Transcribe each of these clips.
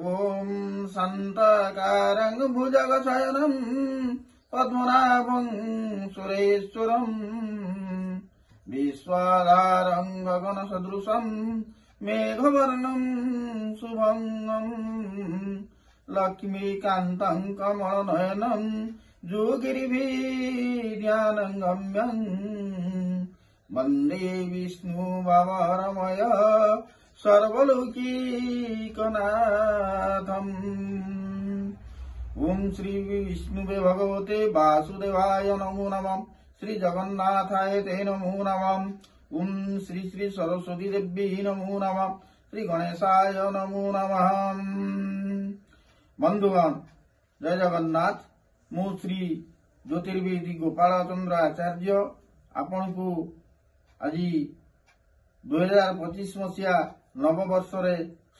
ओम शांताकारं भुजगशयनं पद्मनाभं सुरेश्वरं विश्वाधारं गगनसदृशं मेघवर्णं शुभंगं लक्ष्मीकान्तं कमलनयनं योगिभिर्ध्यानं गम्यं वन्दे विष्णुभवरमय सर्वलौकिकनाथम्। ओम श्री विष्णुवे भगवते वासुदेवाय नमो नमः। श्री जगन्नाथाय ते नमो नमः। ओम श्री श्री सरस्वती देवी नमो नमः। श्री गणेशाय नमो नमः। बंधुगण जय जगन्नाथ। मु श्री ज्योतिर्विद गोपाल चंद्र आचार्य आपण को आज 2025 मसीहा नववर्ष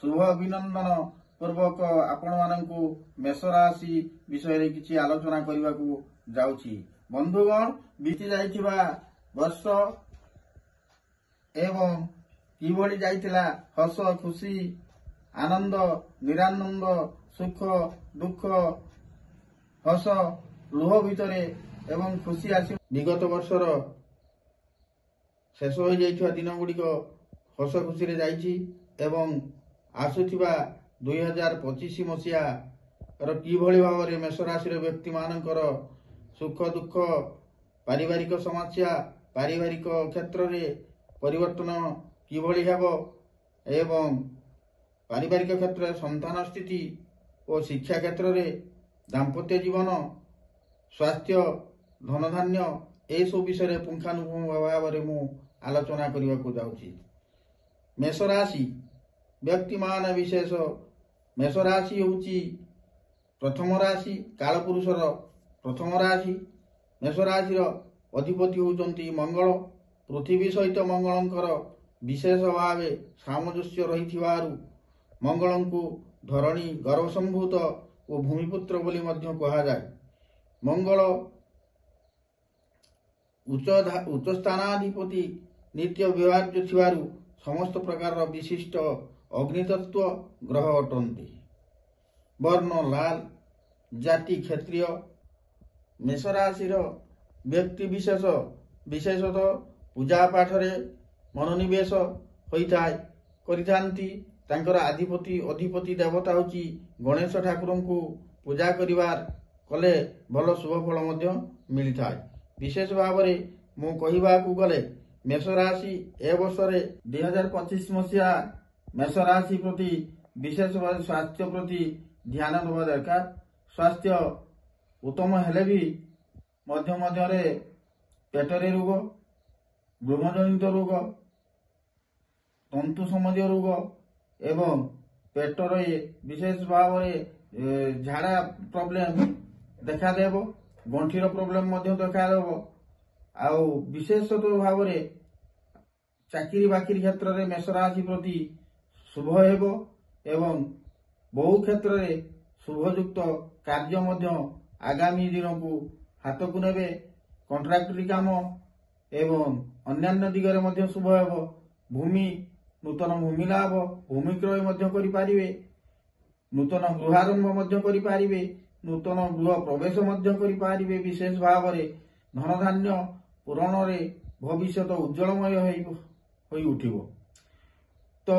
शुभ अभिनंदन पूर्वक आपण मानकु मेष राशि विषय किछि आलोचना करने को जाउछि। बंधुगण बीती जाइथिबा वर्ष एवं किभଳି जाइथिला हस खुशी आनंद निरानंद सुख दुख हस लुह भितरे एवं खुशी आसी विगत वर्षर शेष हो जाइथिबा दिन गुड़िक हस खुशी रे जाइछि एवं आसुथिबा 2025 मसीहा किभଳି भाव मेष राशि व्यक्ति मानकर सुख दुख पारिवारिक समस्या पारिवारिक क्षेत्र रे परिवर्तन किभଳି हेब एवं पारिवारिक क्षेत्र संतान स्थिति और शिक्षा क्षेत्र रे दाम्पत्य जीवन स्वास्थ्य धन धान्य ए सब विषय पुंखानुपुंख भाव में मु आलोचना करने को जाउछि। मेष राशि व्यक्ति मान विशेष मेष राशि होउछि प्रथम राशि कालपुरुषर प्रथम राशि। मेष राशि अधिपति होउचंती मंगल। पृथ्वी सहित मंगलंकर विशेष भाव सामंजस्य रहिथिबारु मंगलंकु धरणी गर्भसंभूत और भूमिपुत्र बोली मध्य कहा जाए। मंगल उच्च स्थानाधिपति नित्य व्यवहार्य थिबारु समस्त प्रकार विशिष्ट अग्नितत्व ग्रह अटंती। वर्ण लाल जाति क्षत्रिय। मेष राशि व्यक्ति विशेष विशेषतः पूजा पाठ रे मनोनिवेश होइताय करितांती। तांकर अधिपति देवता होची गणेश ठाकुर को पूजा करिवार कले भल शुभ फल मध्य मिलिथाय। विशेष भाव में मु कहिबा को गले मेष राशि ए वर्ष 2025 मसीहा मेष राशि प्रति विशेष भाव स्वास्थ्य प्रति ध्यान देवा दरकार। स्वास्थ्य उत्तम हेले भी मध्य मध्य पेटरे रोग गृहजनित रोग तंतु संबंधी रोग एवं पेटर विशेष भाव में झाड़ा प्रॉब्लम देखा देव गंठीर प्रॉब्लम देखा देव आउ विशेषतः भाव में चाकरी बाकरी क्षेत्र में मेष राशि प्रति शुभ हेब एवं बहु क्षेत्र में शुभयुक्त कार्य मध्य आगामी दिन को हाथ को नेबे। कॉन्ट्रैक्टरी काम एवं अन्यान्य दिगरे मध्य शुभ हेब। भूमि नूतन भूमि लाभ भूमि क्रय मध्य करि पारिबे। नूतन गृहारंभ मध्य करि पारिबे। नूतन गृह प्रवेश मध्य करि पारिबे। विशेष भाव में धन धान्य पूरण रे भविष्य उज्जवलमय होई उठिबो। तो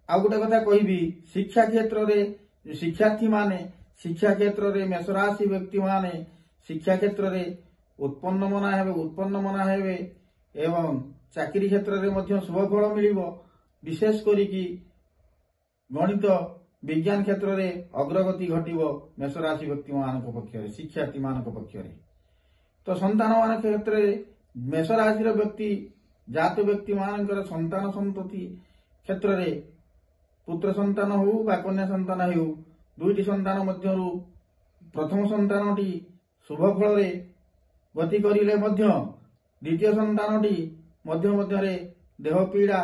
आ गोटे कथा कहबी शिक्षा क्षेत्र रे शिक्षार्थी माने शिक्षा क्षेत्र रे मेष राशि व्यक्ति माने शिक्षा क्षेत्र रे उत्पन्न मना हेबे एवं चाकरी क्षेत्र रे मध्य शुभ फल मिलिबो। विशेष करिकी गणित विज्ञान क्षेत्र रे अग्रगति घटिबो मेष राशि व्यक्ति मानक पक्षरे शिक्षार्थी मानक पक्षरे। तो संतान मान क्षेत्र रे मेष राशि व्यक्ति जात व्यक्ति मानकर संतान संतति क्षेत्र रे पुत्र संतान हो बा कन्या संतान हो दुईटी संतान मध्यरु प्रथम संतानटी शुभ फल रे गति करिले मध्य द्वितीय संतानटी मध्य देह पीड़ा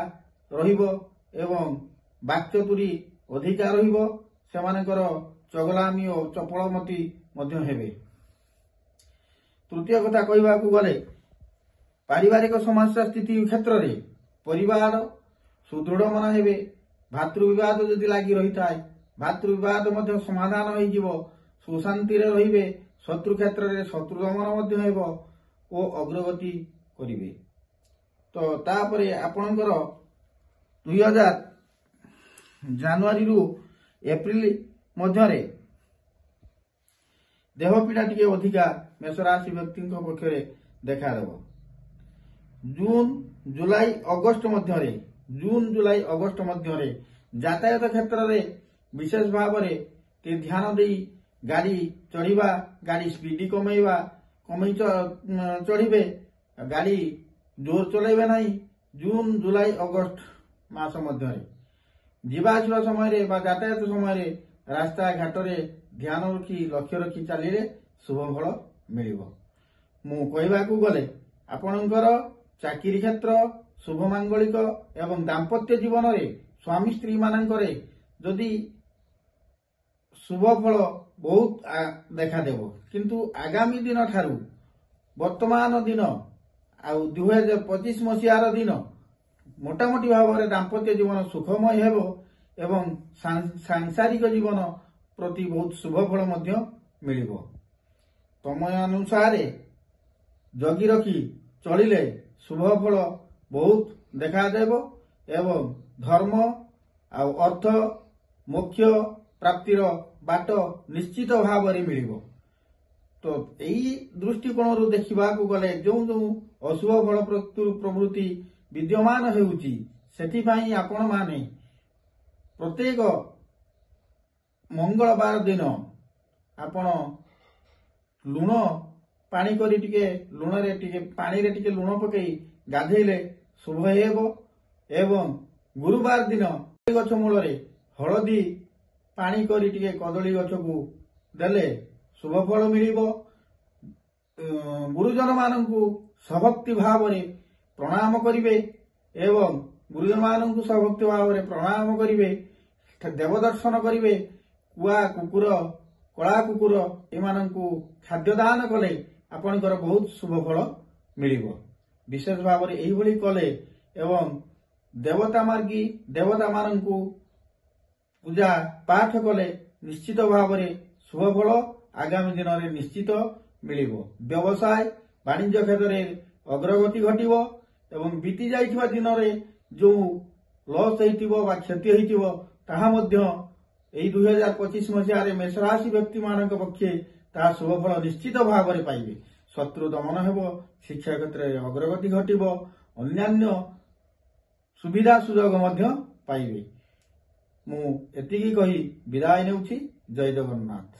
रहिबो एवं वाक्चतुरी अधिकार रहिबो। सेमानकर चगलामी और चपलमती मध्य हेबे। तृतीय कथा कहबा को गले पारिवारिक समस्या स्थिति क्षेत्र रे परिवार सुदृढ़ मना हेबे। भातृ विवाद जदि लागी रही थाए ଭାତୃବିବାଦ ମଧ୍ୟ ସମାଧାନ ହୋଇଯିବ, ସୁଶାନ୍ତିରେ ରହିବେ, ଶତ୍ରୁ କ୍ଷେତ୍ରରେ ଶତ୍ରୁ ଦମନ ମଧ୍ୟ ହେବ ଓ ଅଗ୍ରଗତି କରିବେ। ତ ତାପରେ ଆପଣଙ୍କର 2000 ଜାନୁଆରୀରୁ ଏପ୍ରିଲ ମଧ୍ୟରେ ଦେହପୀଡ଼ା ଟିକେ ଅଧିକା ମେଷ ରାଶି ବ୍ୟକ୍ତିଙ୍କ ପକ୍ଷରେ ଦେଖାଦେବ। ଜୁନ ଜୁଲାଇ ଅଗଷ୍ଟ ମଧ୍ୟରେ ଯାତାୟାତ କ୍ଷେତ୍ରରେ ବିଶେଷ ଭାବରେ ଟିକେ ଧ୍ୟାନ ଦେଇ ଗାଡ଼ି ଚଢ଼ିବା, ଗାଡ଼ି ସ୍ପିଡ କମେଇ ଚଢ଼ିବେ, ଗାଡ଼ି ଜୋର ଚଲେଇବେ ନାହିଁ। ଜୁନ ଜୁଲାଇ ଅଗଷ୍ଟ ମାସ ମଧ୍ୟରେ ଯିବା ଆସିବା ସମୟରେ ବା ଯାତାୟାତ ସମୟରେ ରାସ୍ତା ଘାଟରେ ଧ୍ୟାନ ରଖି ଲକ୍ଷ୍ୟ ରଖି ଚାଲିଲେ ଶୁଭ ଫଳ ମିଳିବ। ମୁଁ କହିବାକୁ ଗଲେ ଆପଣଙ୍କର ଚାକିରି କ୍ଷେତ୍ର, ଶୁଭ ମାଙ୍ଗଳିକ ଏବଂ ଦାମ୍ପତ୍ୟ ଜୀବନରେ ସ୍ୱାମୀ ସ୍ତ୍ରୀ ମାନଙ୍କରେ ଯଦି ଶୁଭ ଫଳ ବହୁତ ଦେଖାଦେବ, କିନ୍ତୁ ଆଗାମୀ ଦିନ ଠାରୁ ବର୍ତ୍ତମାନ ଦିନ ଆଉ 2025 ମସିହାର ଦିନ ମୋଟାମୋଟି ଭାବରେ ଦାମ୍ପତ୍ୟ ଜୀବନ ସୁଖମୟ ହେବ ଏବଂ ସାଂସାରିକ ଜୀବନ ପ୍ରତି ବହୁତ ଶୁଭ ଫଳ ମଧ୍ୟ ମିଳିବ। ସମୟ ଅନୁସାରେ ଜଗି ରଖି ଚଳିଲେ ଶୁଭ ଫଳ ବହୁତ ଦେଖାଦେବ ଏବଂ ଧର୍ମ ଆଉ ଅର୍ଥ ମୋକ୍ଷ ପ୍ରାପ୍ତିର ବାଟ ନିଶ୍ଚିତ ଭାବରେ ମିଳିବ। ତ ଏହି ଦୃଷ୍ଟିକୋଣରୁ ଦେଖିବାକୁ ଗଲେ ଯେଉଁ ଅଶୁଭ ଫଳ ପ୍ରବୃତ୍ତି ବିଦ୍ୟମାନ ହେଉଛି, ସେଥିପାଇଁ ଆପଣମାନେ ପ୍ରତ୍ୟେକ ମଙ୍ଗଳବାର ଦିନ ଆପଣ ଲୁଣ ପାଣି କରି ପାଣିରେ ଟିକେ ଲୁଣ ପକାଇ ଗାଧେଇଲେ ଶୁଭ ହେବ ଏବଂ ଗୁରୁବାର ଦିନ ଗଛ ମୂଳରେ ହଳଦୀ ପାଣି କରି ଟିକେ କଦଳୀ ଗଛକୁ ଦେଲେ ଶୁଭ ଫଳ ମିଳିବ। ଗୁରୁଜନ ମାନଙ୍କୁ ସଭକ୍ତି ଭାବରେ ପ୍ରଣାମ କରିବେ ଏବଂ ଗୁରୁଜନ ମାନଙ୍କୁ ସଭକ୍ତି ଭାବରେ ପ୍ରଣାମ କରିବେ, ଦେବ ଦର୍ଶନ କରିବେ। କୁଆ କୁକୁର, କଳା କୁକୁର ଏମାନଙ୍କୁ ଖାଦ୍ୟ ଦାନ କଲେ ଆପଣଙ୍କର ବହୁତ ଶୁଭ ଫଳ ମିଳିବ। ବିଶେଷ ଭାବରେ ଏଇଭଳି କଲେ ଏବଂ ଦେବତା ମାର୍ଗୀ ଦେବତା ମାନଙ୍କୁ ପୂଜା ପାଠ କଲେ ନିଶ୍ଚିତ ଭାବରେ ଶୁଭ ଫଳ ଆଗାମୀ ଦିନରେ ନିଶ୍ଚିତ ମିଳିବ। ବ୍ୟବସାୟ ବାଣିଜ୍ୟ କ୍ଷେତ୍ରରେ ଅଗ୍ରଗତି ଘଟିବ ଏବଂ ବିତି ଯାଇଥିବା ଦିନରେ ଯେଉଁ ଲସ୍ ହେଇଥିବ ବା କ୍ଷତି ହେଇଥିବ ତାହା ମଧ୍ୟ ଏହି 2025 ମସିହାରେ ମେଷ ରାଶି ବ୍ୟକ୍ତି ମାନଙ୍କ ପକ୍ଷେ ତାହା ଶୁଭ ଫଳ ନିଶ୍ଚିତ ଭାବରେ ପାଇବେ। ଶତ୍ରୁ ଦମନ ହେବ, ଶିକ୍ଷା କ୍ଷେତ୍ରରେ ଅଗ୍ରଗତି ଘଟିବ, ଅନ୍ୟାନ୍ୟ ସୁବିଧା ସୁଯୋଗ ମଧ୍ୟ ପାଇବେ। ମୁଁ ଏତିକି କହି ବିଦାୟ ନେଉଛି। ଜୟ ଜଗନ୍ନାଥ।